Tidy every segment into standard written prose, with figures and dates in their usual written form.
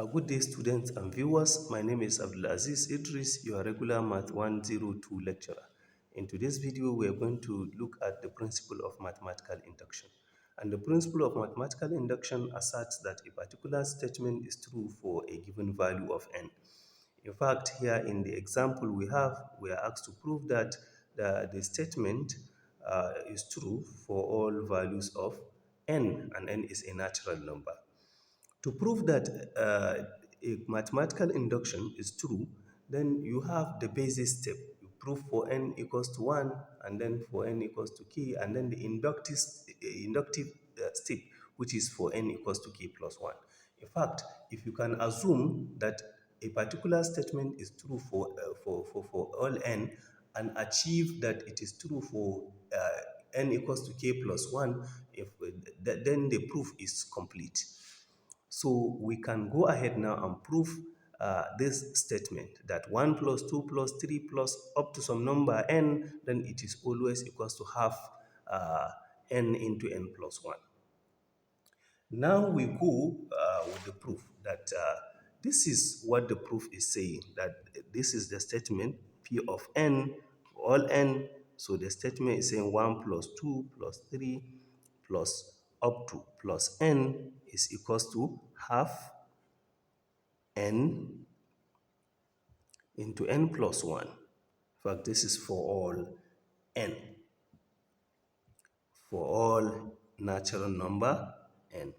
Good day, students and viewers. My name is Abdulaziz Idris, your regular Math 102 lecturer. In today's video, we are going to look at the principle of mathematical induction. And the principle of mathematical induction asserts that a particular statement is true for a given value of n. In fact, here in the example we are asked to prove that the statement is true for all values of n, and n is a natural number. To prove that a mathematical induction is true, then you have the basic step. You prove for n equals to 1, and then for n equals to k, and then the inductive step, which is for n equals to k plus 1. In fact, if you can assume that a particular statement is true for all n, and achieve that it is true for n equals to k plus 1, then the proof is complete. So we can go ahead now and prove this statement that 1 plus 2 plus 3 plus up to some number n, then it is always equals to half n into n plus 1. Now we go with the proof that this is what the proof is saying, that this is the statement P of n for all n. So the statement is saying 1 plus 2 plus 3 plus up to plus n is equals to half n into n plus 1. In fact, this is for all n, for all natural number n.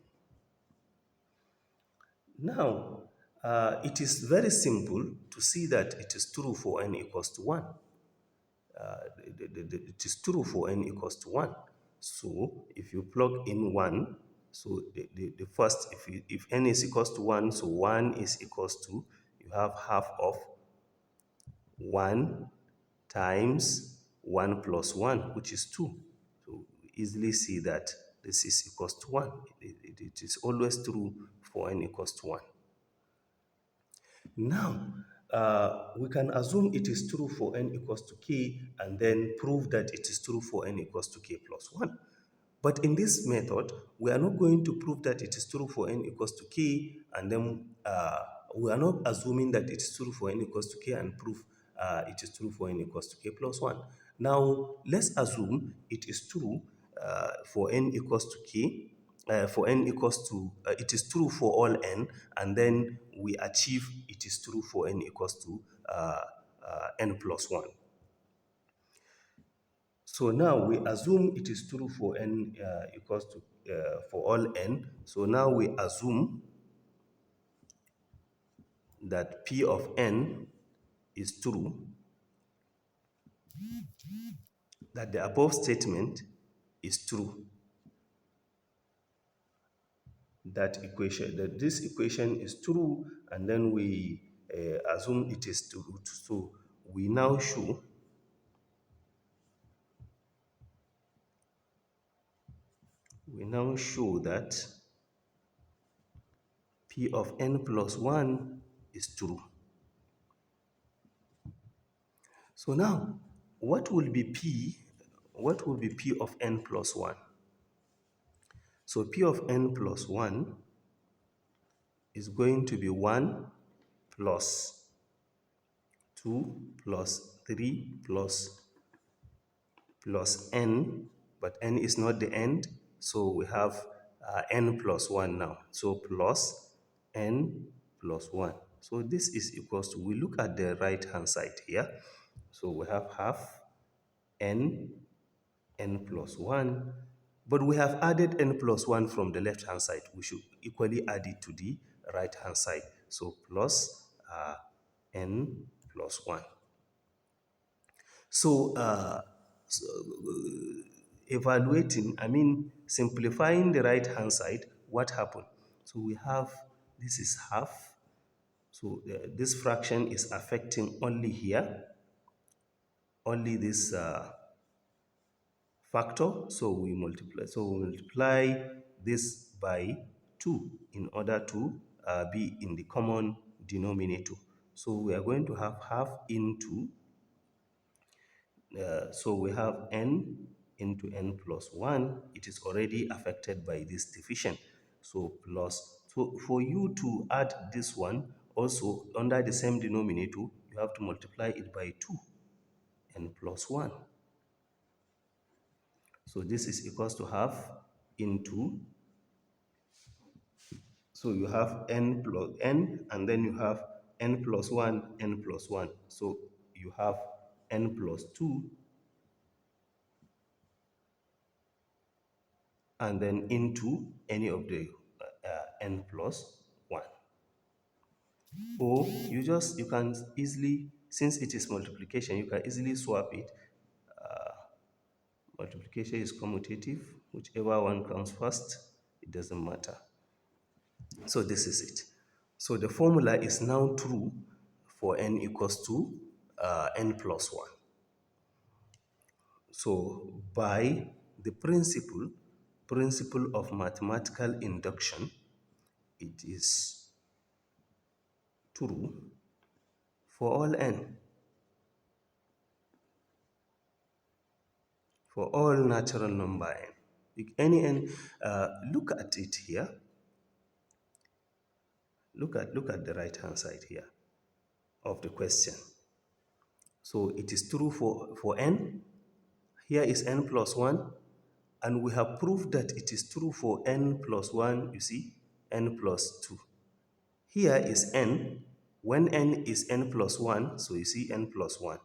Now, it is very simple to see that it is true for n equals to 1. It is true for n equals to 1. So, if you plug in 1, so the first, if n is equals to 1, so 1 is equals to, you have half of 1 times 1 plus 1, which is 2. So, we easily see that this is equals to 1. It is always true for n equals to 1. Now, we can assume it is true for n equals to k, and then prove that it is true for n equals to k plus 1. But in this method, we are not going to prove that it is true for n equals to k, and then we are not assuming that it is true for n equals to k and prove it is true for n equals to k plus 1. Now, let's assume it is true for n equals to k, for n equals to, it is true for all n, and then we achieve it is true for n equals to n plus 1. So now we assume it is true for n equals to, for all n. So now we assume that P of n is true, that the above statement is true, that this equation is true, and then we assume it is true. So we now show that P of n plus 1 is true. So now, what will be P of n plus 1? So P of n plus 1 is going to be 1 plus 2 plus 3 plus n, but n is not the end, so we have n plus 1 now. So plus n plus 1. So this is equals to, we look at the right hand side here. So we have half n plus 1, but we have added n plus 1 from the left hand side. We should equally add it to the right hand side. So plus n plus 1. So, simplifying the right hand side, what happened? So we have, this is half. So this fraction is affecting only here, only this factor. So we multiply this by 2 in order to be in the common denominator. So we are going to have half into, so we have n into n plus 1. It is already affected by this division. So plus for you to add this one also under the same denominator, you have to multiply it by 2, n plus 1. So this is equals to half into, so you have n plus n, and then you have n plus 1, n plus 1. So you have n plus 2, and then into any of the n plus 1. Or you can easily, since it is multiplication, you can easily swap it. Multiplication is commutative, whichever one comes first, it doesn't matter. So this is it. So the formula is now true for n equals to n plus 1. So by the principle of mathematical induction, it is true for all n, for all natural number n. Any n, look at it here. Look at the right hand side here of the question. So it is true for n. Here is n plus 1. And we have proved that it is true for n plus 1, you see, n plus 2. Here is n. When n is n plus 1, so you see n plus 1.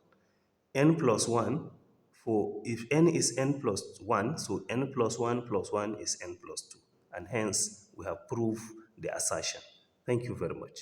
N plus 1, if n is n plus 1, so n plus 1 plus 1 is n plus 2. And hence, we have proved the assertion. Thank you very much.